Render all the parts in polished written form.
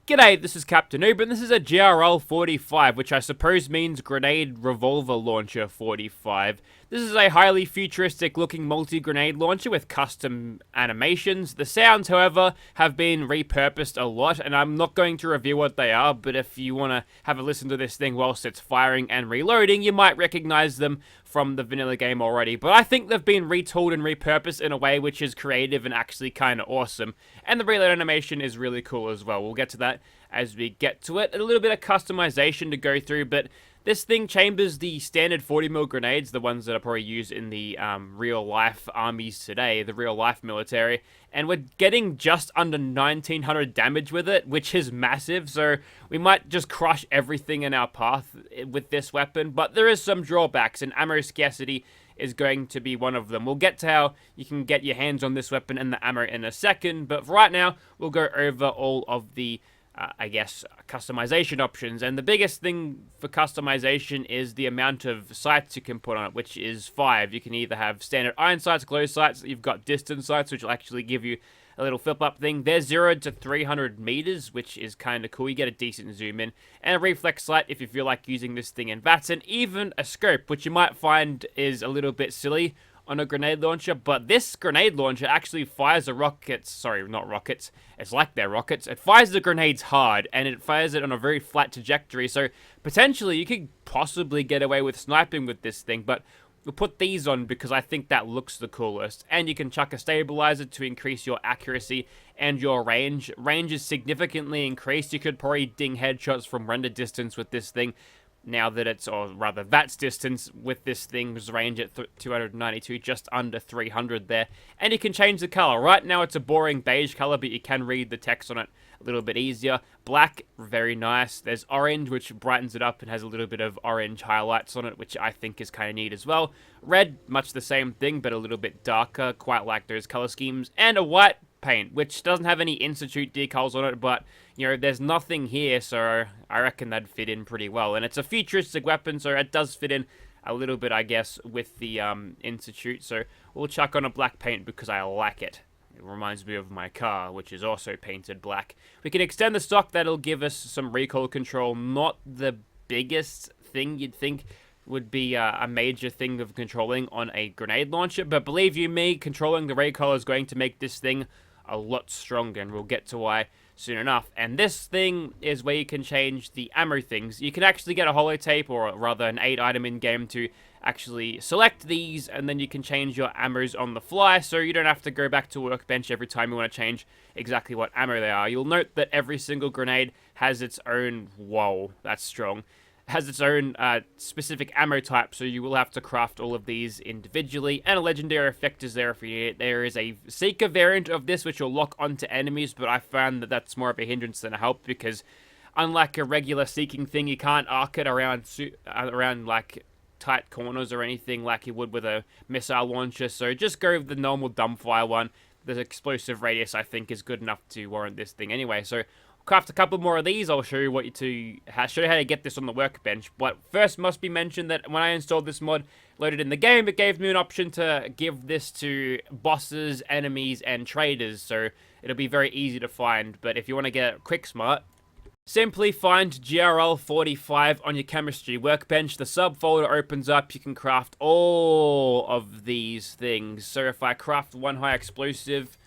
G'day, this is Captainoob, and this is a GRL45, which I suppose means Grenade Revolver Launcher 45. This is a highly futuristic looking multi-grenade launcher with custom animations. The sounds, however, have been repurposed a lot, and I'm not going to review what they are, but if you want to have a listen to this thing whilst it's firing and reloading, you might recognize them from the vanilla game already. But I think they've been retooled and repurposed in a way which is creative and actually kind of awesome. And the reload animation is really cool as well. We'll get to that as we get to it. A little bit of customization to go through, but this thing chambers the standard 40mm grenades, the ones that are probably used in the real-life armies today, the real-life military, and we're getting just under 1900 damage with it, which is massive, so we might just crush everything in our path with this weapon, but there is some drawbacks, and ammo scarcity is going to be one of them. We'll get to how you can get your hands on this weapon and the ammo in a second, but for right now, we'll go over all of the I guess, customization options. And the biggest thing for customization is the amount of sights you can put on it, which is 5. You can either have standard iron sights, glow sights, you've got distance sights, which will actually give you a little flip-up thing. They're 0 to 300 meters, which is kind of cool. You get a decent zoom in. And a reflex sight if you feel like using this thing in VATS, and even a scope, which you might find is a little bit silly on a grenade launcher, but this grenade launcher actually fires the rockets, sorry, not rockets, it's like they're rockets, it fires the grenades hard, and it fires it on a very flat trajectory, so potentially you could possibly get away with sniping with this thing, but we'll put these on because I think that looks the coolest, and you can chuck a stabilizer to increase your accuracy and your range. Range is significantly increased. You could probably ding headshots from render distance with this thing, now that it's, or rather VATS distance with this thing's range at 292, just under 300 there. And you can change the color. Right now it's a boring beige color, but you can read the text on it a little bit easier. Black, very nice. There's orange, which brightens it up and has a little bit of orange highlights on it, which I think is kind of neat as well. Red, much the same thing, but a little bit darker, quite like those color schemes. And a white paint, which doesn't have any Institute decals on it, but you know, there's nothing here, so I reckon that'd fit in pretty well. And it's a futuristic weapon, so it does fit in a little bit, I guess, with the Institute. So we'll chuck on a black paint because I like it. It reminds me of my car, which is also painted black. We can extend the stock. That'll give us some recoil control. Not the biggest thing you'd think would be a major thing of controlling on a grenade launcher, but believe you me, controlling the recoil is going to make this thing a lot stronger, and we'll get to why soon enough. And this thing is where you can change the ammo things. You can actually get a holotape, or rather an 8 item in game, to actually select these, and then you can change your ammos on the fly, so you don't have to go back to workbench every time you want to change exactly what ammo they are. You'll note that every single grenade has its own, whoa, that's strong, has its own specific ammo type, so you will have to craft all of these individually, and a legendary effect is there if you need it. There is a Seeker variant of this which will lock onto enemies, but I found that that's more of a hindrance than a help, because unlike a regular seeking thing, you can't arc it around like tight corners or anything like you would with a missile launcher, so just go with the normal dumbfire one. The explosive radius, I think, is good enough to warrant this thing anyway, so craft a couple more of these. I'll show you how to get this on the workbench. But first must be mentioned that when I installed this mod loaded in the game, it gave me an option to give this to bosses, enemies, and traders, so it'll be very easy to find. But if you want to get it quick smart, simply find GRL45 on your chemistry workbench. The subfolder opens up. You can craft all of these things. So if I craft one high explosive,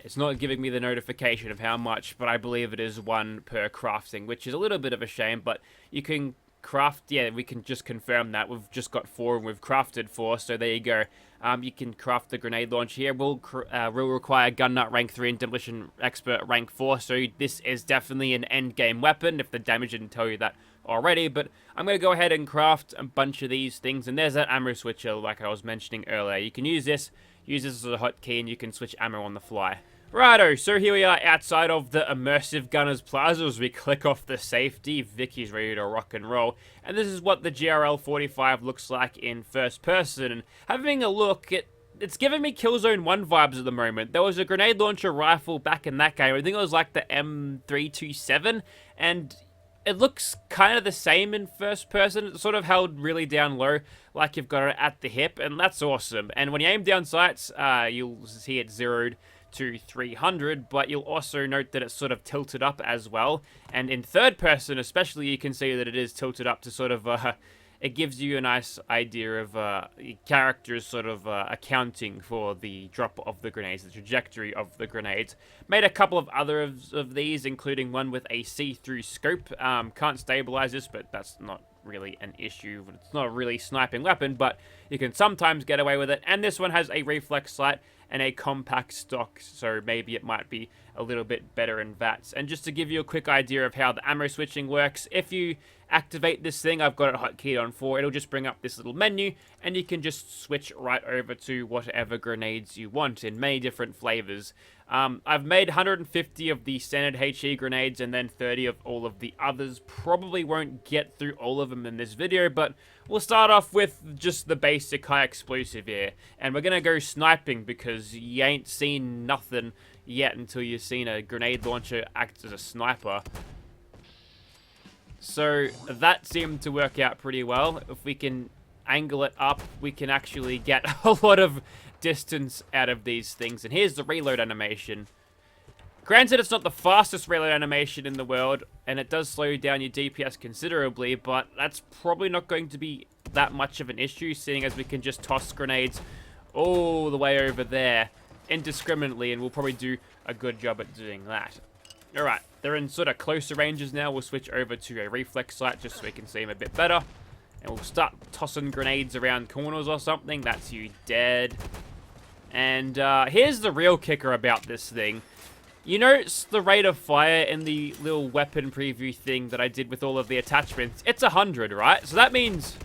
it's not giving me the notification of how much, but I believe it is 1 per crafting, which is a little bit of a shame, but you can craft, yeah, we can just confirm that. We've just got 4 and we've crafted 4, so there you go. You can craft the grenade launcher here. Will require gun nut rank 3 and demolition expert rank 4, so this is definitely an end game weapon, if the damage didn't tell you that already, but I'm going to go ahead and craft a bunch of these things, and there's that ammo switcher like I was mentioning earlier. You can use this as a hotkey, and you can switch ammo on the fly. Righto, so here we are outside of the Immersive Gunners Plaza as we click off the safety. Vickie's ready to rock and roll, and this is what the GRL45 looks like in first person. And having a look, it's giving me Killzone 1 vibes at the moment. There was a grenade launcher rifle back in that game. I think it was like the M327, and it looks kind of the same in first person. It's sort of held really down low, like you've got it at the hip, and that's awesome. And when you aim down sights, you'll see it zeroed to 300, but you'll also note that it's sort of tilted up as well. And in third person especially, you can see that it is tilted up to sort of, it gives you a nice idea of characters sort of accounting for the drop of the grenades, the trajectory of the grenades. Made a couple of others of these, including one with a see-through scope. Can't stabilize this, but that's not really an issue. It's not a really sniping weapon, but you can sometimes get away with it. And this one has a reflex sight and a compact stock, so maybe it might be a little bit better in VATS. And just to give you a quick idea of how the ammo switching works, if you activate this thing, I've got it hotkeyed on 4, it'll just bring up this little menu, and you can just switch right over to whatever grenades you want in many different flavors. I've made 150 of the standard HE grenades and then 30 of all of the others. Probably won't get through all of them in this video, but we'll start off with just the basic high explosive here. And we're gonna go sniping because you ain't seen nothing yet until you've seen a grenade launcher act as a sniper. So that seemed to work out pretty well. If we can angle it up, we can actually get a lot of distance out of these things. And here's the reload animation. Granted, it's not the fastest reload animation in the world, and it does slow down your DPS considerably, but that's probably not going to be that much of an issue, seeing as we can just toss grenades all the way over there indiscriminately, and we'll probably do a good job at doing that. Alright, they're in sort of closer ranges now. We'll switch over to a reflex sight just so we can see them a bit better. And we'll start tossing grenades around corners or something. That's you dead. And here's the real kicker about this thing. You notice the rate of fire in the little weapon preview thing that I did with all of the attachments. It's 100, right? So that means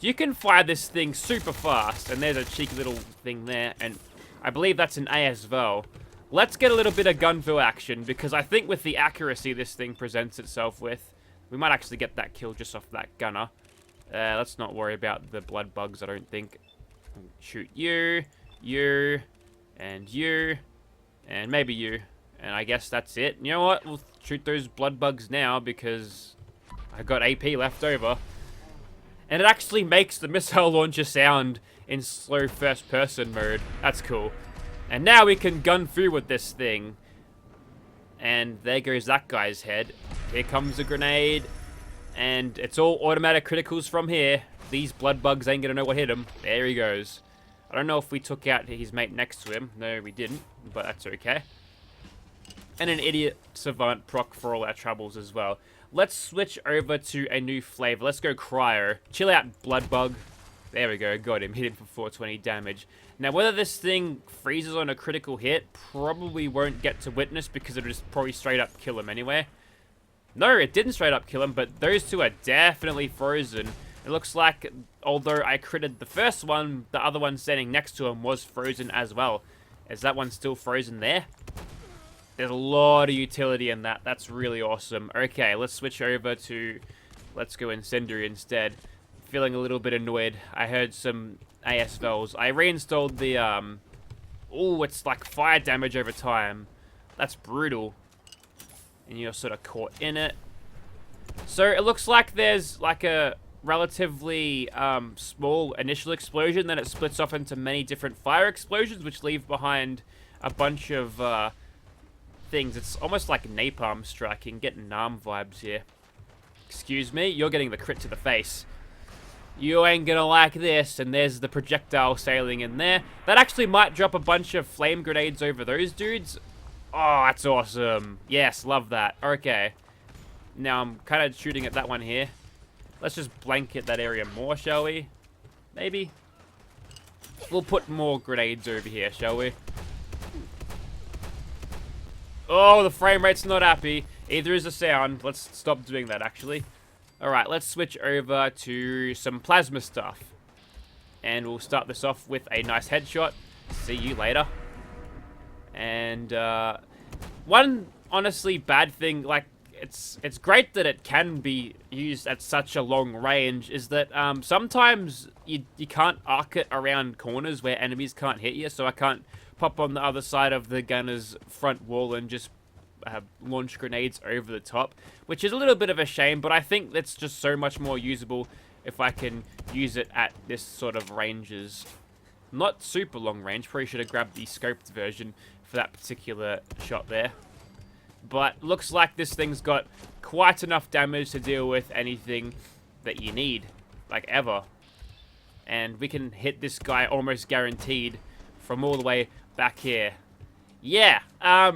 you can fire this thing super fast. And there's a cheeky little thing there. And I believe that's an ASVO. Let's get a little bit of gunfill action, because I think with the accuracy this thing presents itself with, we might actually get that kill just off that gunner. Let's not worry about the blood bugs, I don't think. Shoot you, and maybe you. And I guess that's it. You know what? We'll shoot those blood bugs now, because I got AP left over. And it actually makes the missile launcher sound in slow first-person mode. That's cool. And now we can gun through with this thing. And there goes that guy's head. Here comes a grenade. And it's all automatic criticals from here. These blood bugs ain't gonna know what hit him. There he goes. I don't know if we took out his mate next to him. No, we didn't. But that's okay. And an idiot savant proc for all our troubles as well. Let's switch over to a new flavor. Let's go cryo. Chill out, blood bug. There we go. Got him. Hit him for 420 damage. Now, whether this thing freezes on a critical hit, probably won't get to witness, because it'll just probably straight up kill him anyway. No, it didn't straight up kill him, but those two are definitely frozen. It looks like, although I critted the first one, the other one standing next to him was frozen as well. Is that one still frozen there? There's a lot of utility in that. That's really awesome. Okay, let's switch over to... Let's go Incendiary instead. Feeling a little bit annoyed. I heard some ASVOs. I reinstalled the, oh, it's like fire damage over time. That's brutal. And you're sort of caught in it. So it looks like there's like a relatively small initial explosion, then it splits off into many different fire explosions, which leave behind a bunch of things. It's almost like napalm striking. Getting Nam vibes here. Excuse me, you're getting the crit to the face. You ain't gonna like this, and there's the projectile sailing in there. That actually might drop a bunch of flame grenades over those dudes. Oh, that's awesome. Yes, love that. Okay. Now I'm kind of shooting at that one here. Let's just blanket that area more, shall we? Maybe? We'll put more grenades over here, shall we? Oh, the frame rate's not happy. Either is the sound. Let's stop doing that, actually. Alright, let's switch over to some plasma stuff. And we'll start this off with a nice headshot. See you later. And, one honestly bad thing, like, it's great that it can be used at such a long range, is that, sometimes you can't arc it around corners where enemies can't hit you, so I can't pop on the other side of the gunner's front wall and just launch grenades over the top, which is a little bit of a shame, but I think that's just so much more usable if I can use it at this sort of ranges. Not super long range. Probably should have grabbed the scoped version for that particular shot there. But looks like this thing's got quite enough damage to deal with anything that you need, like ever. And we can hit this guy almost guaranteed from all the way back here. Yeah, I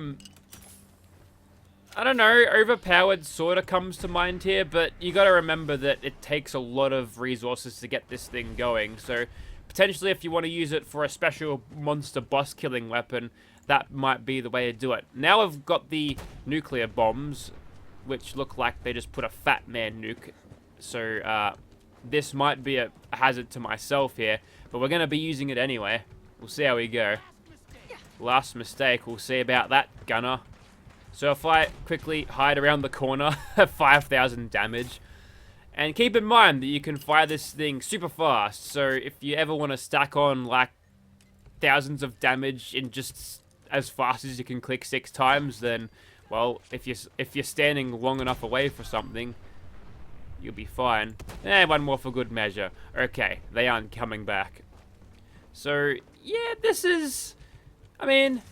don't know, overpowered sort of comes to mind here, but you got to remember that it takes a lot of resources to get this thing going. So potentially if you want to use it for a special monster boss killing weapon, that might be the way to do it. Now I've got the nuclear bombs, which look like they just put a fat man nuke. So this might be a hazard to myself here, but we're going to be using it anyway. We'll see how we go. Last mistake, we'll see about that, gunner. So if I quickly hide around the corner, 5,000 damage. And keep in mind that you can fire this thing super fast. So if you ever want to stack on like thousands of damage in just as fast as you can click 6 times, then, well, if you're standing long enough away for something, you'll be fine. One more for good measure. Okay, they aren't coming back. So, yeah, this is... I mean...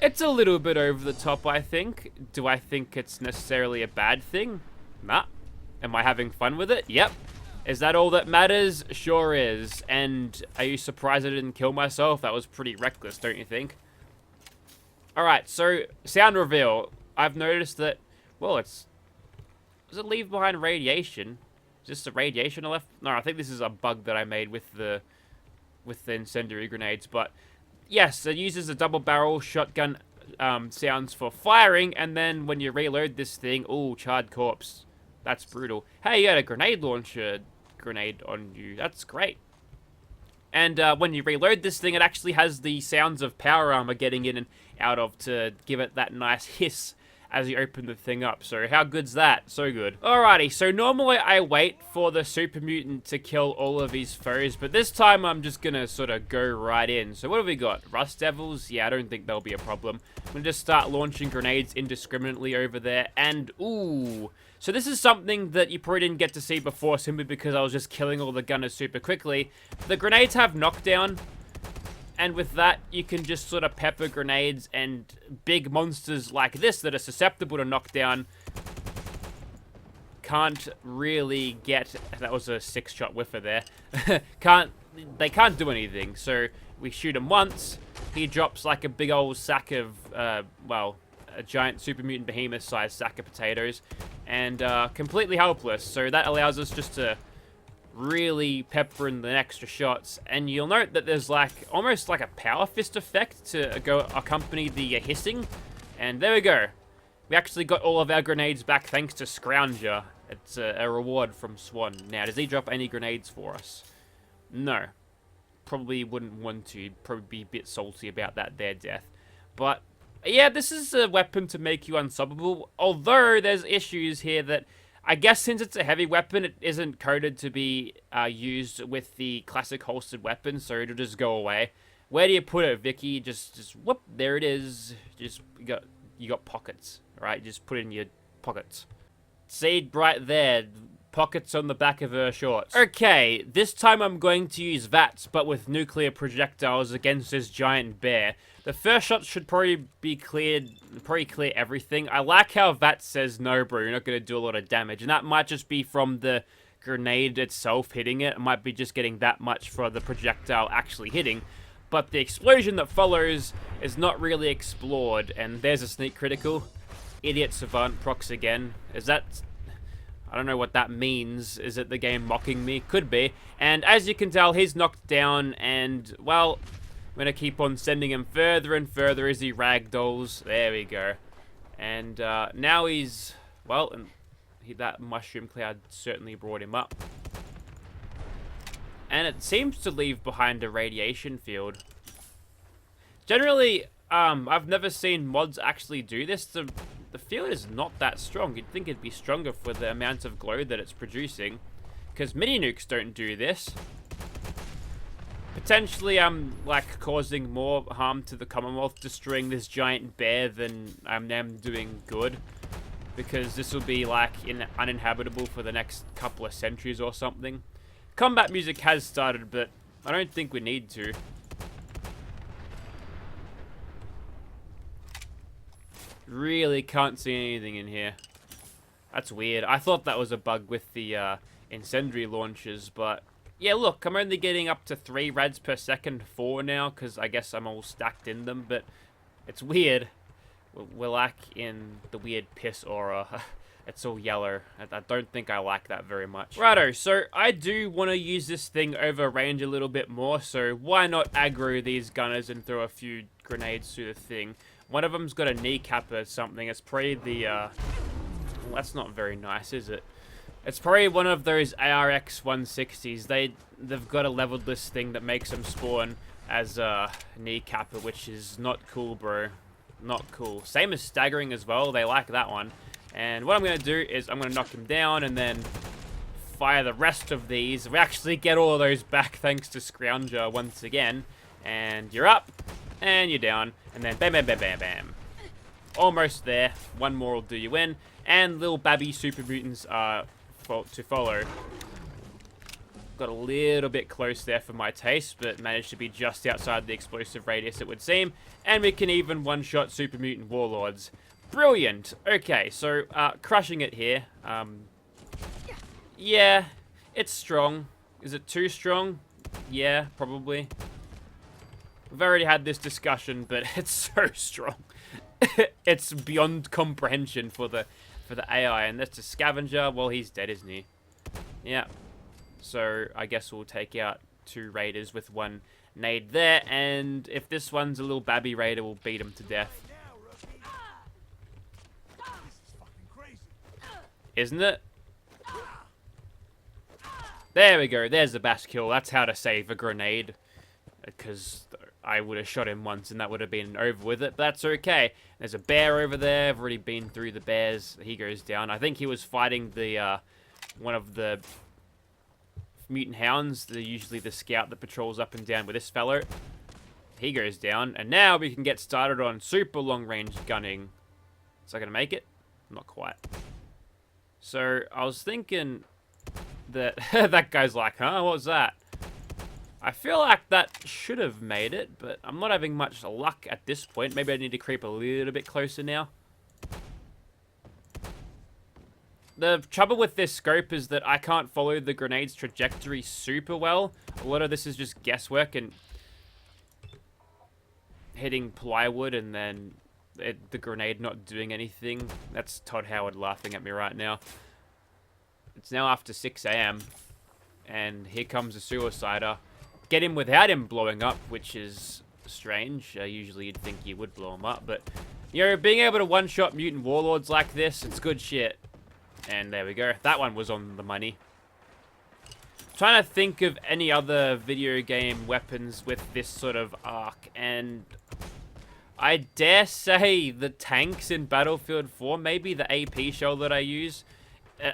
it's a little bit over the top, I think. Do I think it's necessarily a bad thing? Nah. Am I having fun with it? Yep. Is that all that matters? Sure is. And are you surprised I didn't kill myself? That was pretty reckless, don't you think? Alright, so sound reveal. I've noticed that, well, does it leave behind radiation? Is this the radiation I left? No, I think this is a bug that I made with the incendiary grenades, but yes, it uses a double barrel shotgun sounds for firing, and then when you reload this thing, ooh, charred corpse. That's brutal. Hey, you had a grenade launcher grenade on you. That's great. And when you reload this thing, it actually has the sounds of power armor getting in and out of to give it that nice hiss as you open the thing up. So how good's that? So good. Alrighty, so normally I wait for the super mutant to kill all of his foes, but this time I'm just gonna sort of go right in. So what have we got? Rust Devils? Yeah, I don't think that'll be a problem. I'm gonna just start launching grenades indiscriminately over there, and ooh. So this is something that you probably didn't get to see before simply because I was just killing all the gunners super quickly. The grenades have knockdown, and with that, you can just sort of pepper grenades, and big monsters like this that are susceptible to knockdown can't really get... That was a 6-shot whiffer there. They can't do anything. So we shoot him once. He drops like a big old sack of, well, a giant super mutant behemoth-sized sack of potatoes. And completely helpless. So that allows us just to really pepper in the extra shots, and you'll note that there's like almost like a power fist effect to go accompany the hissing, and there we go. We actually got all of our grenades back thanks to Scrounger. It's a reward from Swan. Now, does he drop any grenades for us? No. Probably wouldn't want to. Probably be a bit salty about that their death. But yeah, this is a weapon to make you unstoppable, although there's issues here that I guess since it's a heavy weapon, it isn't coded to be used with the classic holstered weapon, so it'll just go away. Where do you put it, Vikkie? Just whoop, there it is. Just you got pockets, right? Just put it in your pockets. See, right there, pockets on the back of her shorts. Okay, this time I'm going to use VATS, but with nuclear projectiles against this giant bear. The first shot should probably be clear everything. I like how VATS says, no bro, you're not going to do a lot of damage. And that might just be from the grenade itself hitting it. It might be just getting that much for the projectile actually hitting. But the explosion that follows is not really explored. And there's a sneak critical. Idiot Savant procs again. Is that... I don't know what that means. Is it the game mocking me? Could be. And as you can tell, he's knocked down and, well... I'm going to keep on sending him further and further as he ragdolls. There we go. And now he's... Well, and that mushroom cloud certainly brought him up. And it seems to leave behind a radiation field. Generally, I've never seen mods actually do this. The field is not that strong. You'd think it'd be stronger for the amount of glow that it's producing. Because mini-nukes don't do this. Potentially, I'm like causing more harm to the Commonwealth destroying this giant bear than I'm doing good, because this will be like uninhabitable for the next couple of centuries or something. Combat music has started, but I don't think we need to. Really can't see anything in here. That's weird. I thought that was a bug with the incendiary launchers, but yeah, look, I'm only getting up to 3 rads per second, 4 now, because I guess I'm all stacked in them, but it's weird. We're like in the weird piss aura. It's all yellow. I don't think I like that very much. Righto, so I do want to use this thing over range a little bit more, so why not aggro these gunners and throw a few grenades through the thing. One of them's got a kneecap or something. It's probably the, well, that's not very nice, is it? It's probably one of those ARX-160s. They've got a leveled list thing that makes them spawn as a kneecapper, which is not cool, bro. Not cool. Same as staggering as well. They like that one. And what I'm going to do is I'm going to knock him down and then fire the rest of these. We actually get all of those back thanks to Scrounger once again. And you're up. And you're down. And then bam, bam, bam, bam, bam. Almost there. One more will do you in. And little babby super mutants are to follow. Got a little bit close there for my taste, but managed to be just outside the explosive radius, it would seem. And we can even one-shot super mutant warlords. Brilliant. Okay, so crushing it here. Yeah, it's strong. Is it too strong? Yeah, probably. We've already had this discussion, but it's so strong. It's beyond comprehension for the AI. And that's a scavenger. Well, he's dead, isn't he? Yeah. So I guess we'll take out 2 raiders with 1 nade there. And if this one's a little babby raider, we'll beat him to death. Isn't it? There we go. There's the bash kill. That's how to save a grenade. Because I would have shot him once and that would have been over with it. But that's okay. There's a bear over there. I've already been through the bears. He goes down. I think he was fighting the one of the mutant hounds. They're usually the scout that patrols up and down with this fellow. He goes down. And now we can get started on super long range gunning. Is that going to make it? Not quite. So I was thinking that that guy's like, huh? What was that? I feel like that should have made it, but I'm not having much luck at this point. Maybe I need to creep a little bit closer now. The trouble with this scope is that I can't follow the grenade's trajectory super well. A lot of this is just guesswork and hitting plywood and then the grenade not doing anything. That's Todd Howard laughing at me right now. It's now after 6 AM, and here comes a suicider. Get him without him blowing up, which is strange. Usually you'd think you would blow him up, but, you know, being able to one-shot mutant warlords like this, it's good shit. And there we go. That one was on the money. Trying to think of any other video game weapons with this sort of arc, and I dare say the tanks in Battlefield 4, maybe the AP shell that I use.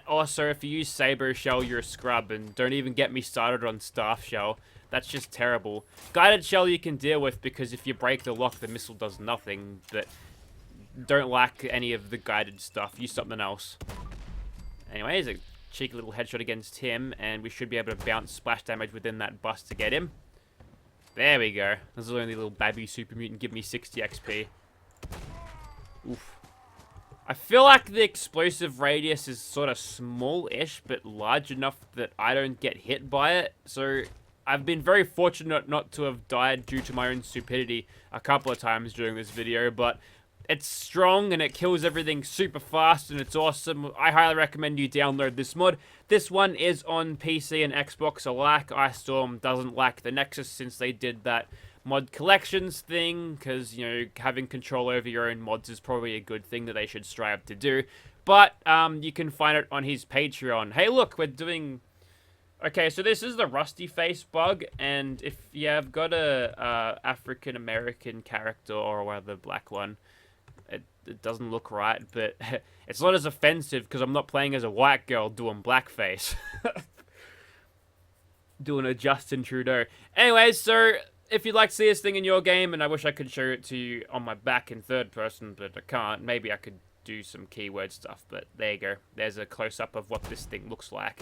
Also, if you use Saber shell, you're a scrub, and don't even get me started on Staff shell. That's just terrible. Guided shell you can deal with, because if you break the lock, the missile does nothing, but don't like any of the guided stuff. Use something else. Anyways, a cheeky little headshot against him, and we should be able to bounce splash damage within that bust to get him. There we go. This is only a little babby super mutant. Give me 60 XP. Oof. I feel like the explosive radius is sort of small-ish, but large enough that I don't get hit by it. So I've been very fortunate not to have died due to my own stupidity a couple of times during this video, but it's strong and it kills everything super fast and it's awesome. I highly recommend you download this mod. This one is on PC and Xbox alike. Ice Storm doesn't like the Nexus since they did that mod collections thing, because, you know, having control over your own mods is probably a good thing that they should strive to do. But you can find it on his Patreon. Hey, look, we're doing... Okay, so this is the Rusty Face bug, and if you have got a African-American character or one of the black one, it doesn't look right, but it's not as offensive because I'm not playing as a white girl doing blackface. Doing a Justin Trudeau. Anyways, so if you'd like to see this thing in your game, and I wish I could show it to you on my back in third person, but I can't. Maybe I could do some keyword stuff, but there you go. There's a close-up of what this thing looks like.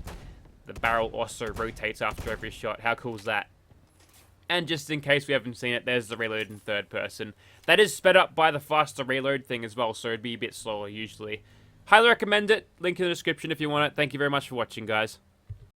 The barrel also rotates after every shot. How cool is that? And just in case we haven't seen it, there's the reload in third person. That is sped up by the faster reload thing as well, so it'd be a bit slower usually. Highly recommend it. Link in the description if you want it. Thank you very much for watching, guys.